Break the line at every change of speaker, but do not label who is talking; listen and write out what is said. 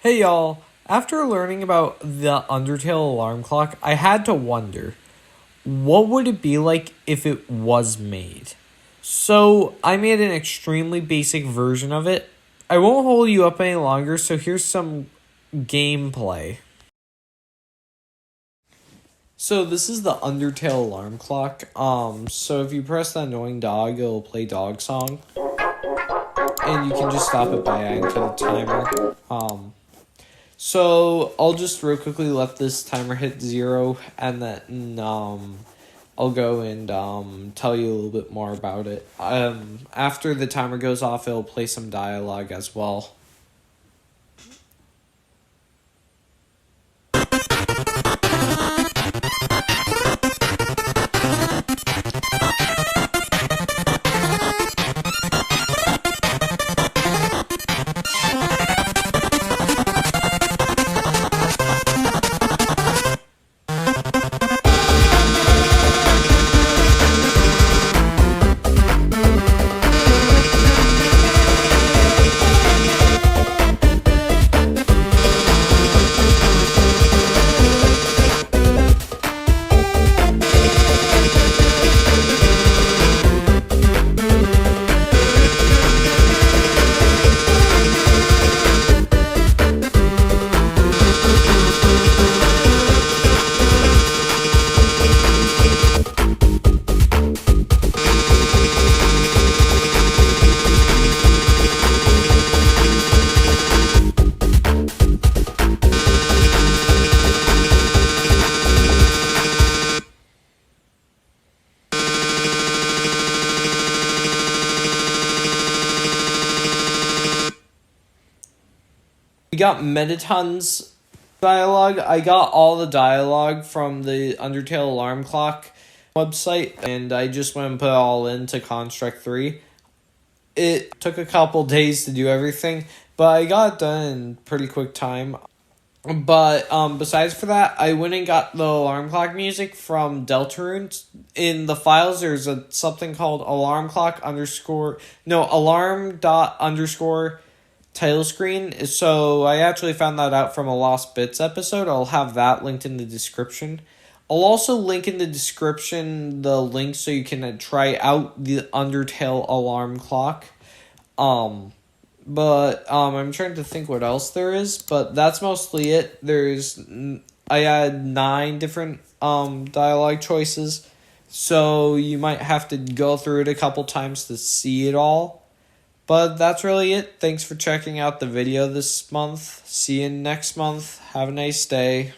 Hey y'all, after learning about the Undertale alarm clock, I had to wonder, what would it be like if it was made? So, I made an extremely basic version of it. I won't hold you up any longer, so here's some gameplay. So this is the Undertale alarm clock. So if you press the annoying dog, it'll play dog song. And you can just stop it by adding to the timer. So I'll just real quickly let this timer hit 0, and then I'll go and tell you a little bit more about it. After the timer goes off, it'll play some dialogue as well. We got Metaton's dialogue. I got all the dialogue from the Undertale alarm clock website, and I just went and put it all into Construct 3. It took a couple days to do everything, but I got it done in pretty quick time. But besides for that, I went and got the alarm clock music from Deltarune. In the files, there's something called alarm dot underscore title screen. So I actually found that out from a Lost Bits episode. I'll have that linked in the description. I'll also link in the description the link so you can try out the Undertale alarm clock. But I'm trying to think what else there is, but that's mostly it. I had 9 different dialogue choices, so you might have to go through it a couple times to see it all. But that's really it. Thanks for checking out the video this month. See you next month. Have a nice day.